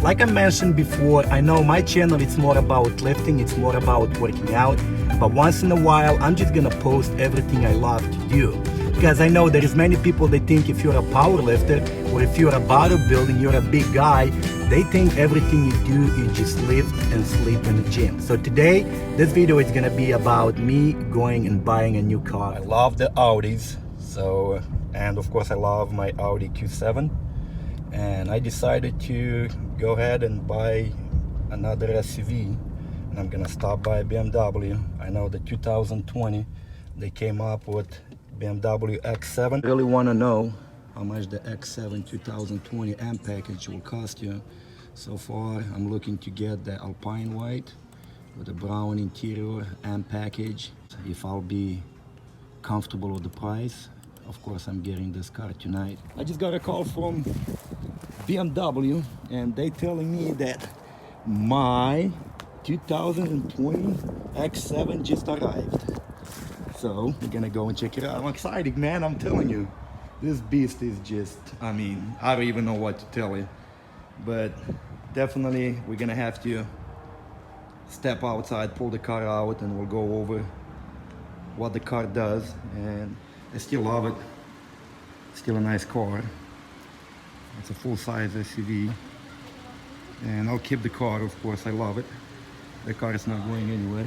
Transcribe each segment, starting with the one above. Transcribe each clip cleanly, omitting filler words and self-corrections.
Like I mentioned before, I know my channel it's more about lifting, it's more about working out, but once in a while I'm just gonna post everything I love to do. Because I know there is many people that think if you're a power lifter or if you're a bodybuilding, you're a big guy, they think everything you do, you just lift and sleep in the gym. So today, this video is gonna be about me going and buying a new car. I love the Audis, and of course I love my Audi Q7. And I decided to go ahead and buy another SUV, and I'm gonna stop by BMW. I know the 2020 they came up with BMW X7. I really want to know how much the X7 2020 M package will cost you. So far I'm looking to get the Alpine white with a brown interior M package. If I'll be comfortable with the price, of course I'm getting this car tonight. I just got a call from BMW and they telling me that my 2020 X7 just arrived. So we're gonna go and check it out. I'm excited, man, I'm telling you. This beast is just, I don't even know what to tell you. But definitely we're gonna have to step outside, pull the car out, and we'll go over what the car does. And I still love it. Still a nice car. It's a full-size SUV. And I'll keep the car, of course, I love it. The car is not going anywhere.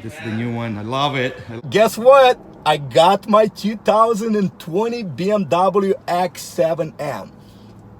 This is the new one, I love it. Guess what? I got my 2020 BMW X7 M.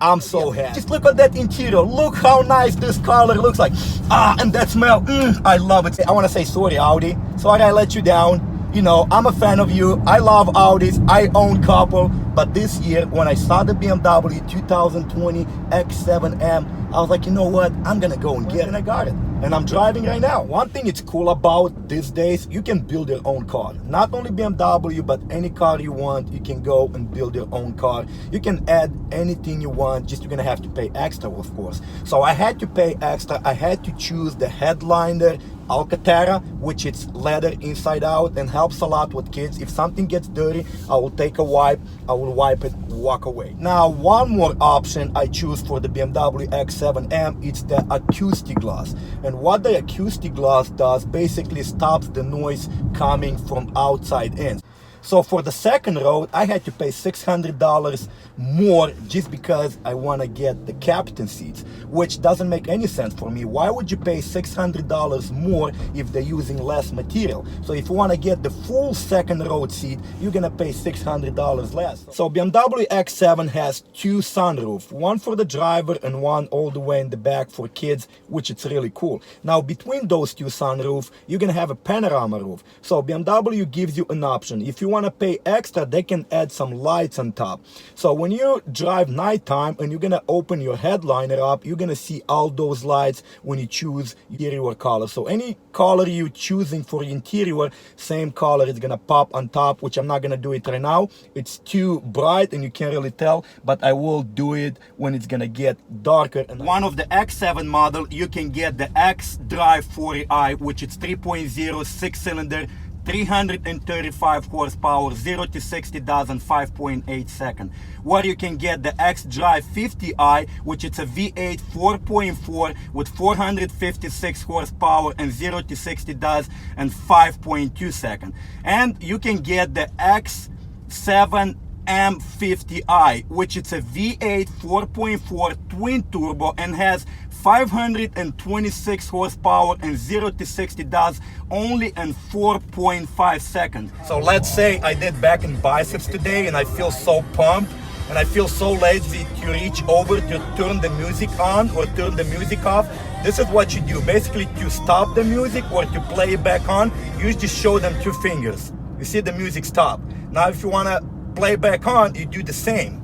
I'm so happy. Just look at that interior. Look how nice this color looks like. And that smell, I love it. I want to say sorry, Audi. Sorry I let you down. You know, I'm a fan of you. I love Audis. I own couple. But this year, when I saw the BMW 2020 X7 M, I was like, you know what? I'm gonna go and get it. And I got it. And I'm driving right now. One thing it's cool about these days, you can build your own car. Not only BMW, but any car you want, you can go and build your own car. You can add anything you want, just you're gonna have to pay extra, of course. So I had to pay extra. I had to choose the headliner Alcantara, which is leather inside out and helps a lot with kids. If something gets dirty, I will take a wipe, I will wipe it, walk away. Now, one more option I choose for the BMW X7 M, it's the acoustic glass. And what the acoustic glass does, basically stops the noise coming from outside in. So for the second row, I had to pay $600 more just because I want to get the captain seats, which doesn't make any sense for me. Why would you pay $600 more if they're using less material? So if you want to get the full second row seat, you're going to pay $600 less. So BMW X7 has two sunroofs, one for the driver and one all the way in the back for kids, which is really cool. Now between those two sunroofs, you're going to have a panorama roof. So BMW gives you an option. If you want to pay extra, they can add some lights on top. So when you drive nighttime and you're gonna open your headliner up, you're gonna see all those lights when you choose interior color. So any color you're choosing for interior, same color is gonna pop on top, which I'm not gonna do it right now. It's too bright and you can't really tell, but I will do it when it's gonna get darker. And one of the X7 model, you can get the X Drive 40i, which is 3.0 6-cylinder, 335 horsepower, 0 to 60 does in 5.8 seconds. Where you can get the X Drive 50i, which is a V8 4.4 with 456 horsepower and 0 to 60 does in 5.2 seconds. And you can get the X7 M50i, which is a V8 4.4 twin turbo and has 526 horsepower and 0 to 60 does only in 4.5 seconds. So let's say I did back and biceps today and I feel so pumped and I feel so lazy to reach over to turn the music on or turn the music off. This is what you do. Basically, to stop the music or to play it back on, you just show them two fingers. You see the music stop. Now if you want to play back on, you do the same.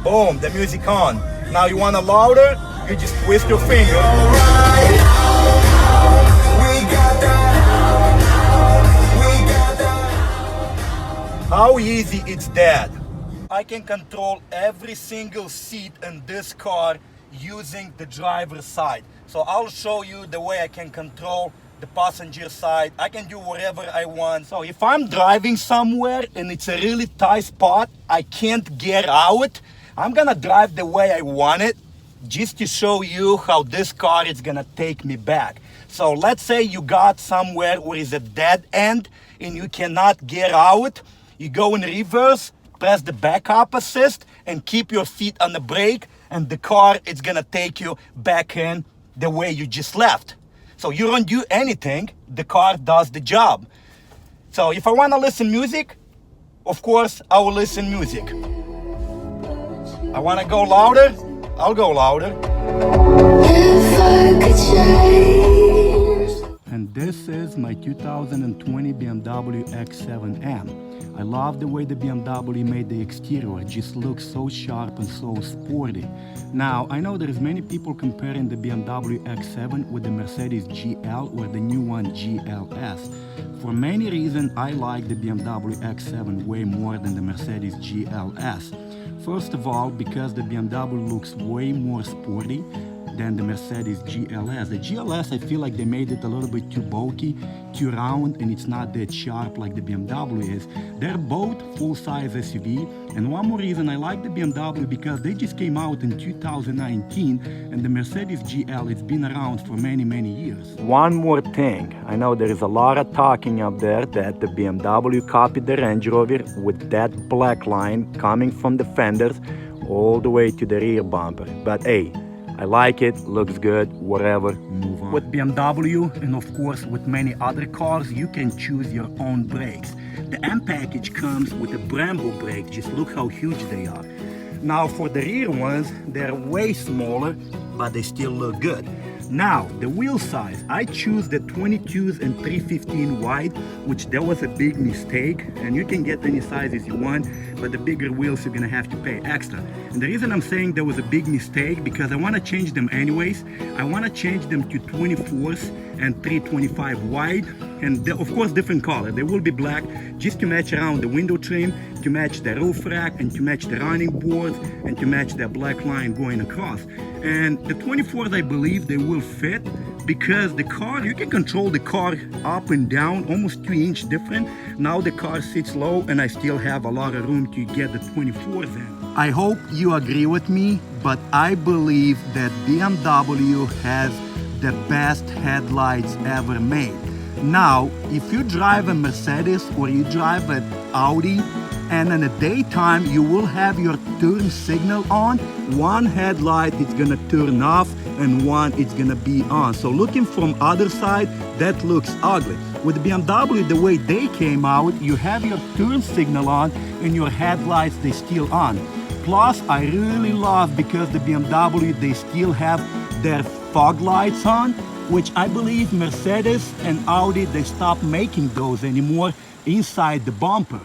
Boom, the music on. Now you want it louder, you just twist your finger. How easy is that? I can control every single seat in this car using the driver's side. So I'll show you the way I can control the passenger side. I can do whatever I want. So if I'm driving somewhere and it's a really tight spot, I can't get out, I'm gonna drive the way I want it. just to show you how this car is gonna take me back. So let's say you got somewhere where is a dead end and you cannot get out. You go in reverse, press the backup assist and keep your feet on the brake, and the car is gonna take you back in the way you just left. So you don't do anything, the car does the job. So if I wanna listen music, of course I will listen music. I wanna go louder, I'll go louder. If I could change. And this is my 2020 BMW X7 M. I love the way the BMW made the exterior. It just looks so sharp and so sporty. Now, I know there's many people comparing the BMW X7 with the Mercedes GL or the new one GLS. For many reasons, I like the BMW X7 way more than the Mercedes GLS. First of all, because the BMW looks way more sporty than the Mercedes GLS. The GLS, I feel like they made it a little bit too bulky, too round, and it's not that sharp like the BMW is. They're both full-size SUV, and one more reason I like the BMW because they just came out in 2019, and the Mercedes GL, it's been around for many, many years. One more thing, I know there is a lot of talking up there that the BMW copied the Range Rover with that black line coming from the fenders all the way to the rear bumper, but hey, I like it, looks good, whatever, move on. With BMW and of course with many other cars, you can choose your own brakes. The M package comes with a Brembo brake, just look how huge they are. Now for the rear ones, they're way smaller, but they still look good. Now, the wheel size, I choose the 22s and 315 wide, which that was a big mistake, and you can get any sizes you want, but the bigger wheels you're gonna have to pay extra. And the reason I'm saying that was a big mistake, because I wanna change them anyways. I wanna change them to 24s and 325 wide, and of course different color. They will be black, just to match around the window trim, to match the roof rack, and to match the running boards, and to match that black line going across. And the 24s, I believe they will fit, because the car, you can control the car up and down, almost 2-inch different. Now the car sits low, and I still have a lot of room to get the 24s in. I hope you agree with me, but I believe that BMW has the best headlights ever made. Now, if you drive a Mercedes or you drive an Audi, and in the daytime you will have your turn signal on, one headlight is gonna turn off and one is gonna be on. So looking from other side, that looks ugly. With BMW, the way they came out, you have your turn signal on and your headlights, they still on. Plus, I really love, because the BMW, they still have their fog lights on, which I believe Mercedes and Audi, they stopped making those anymore inside the bumper.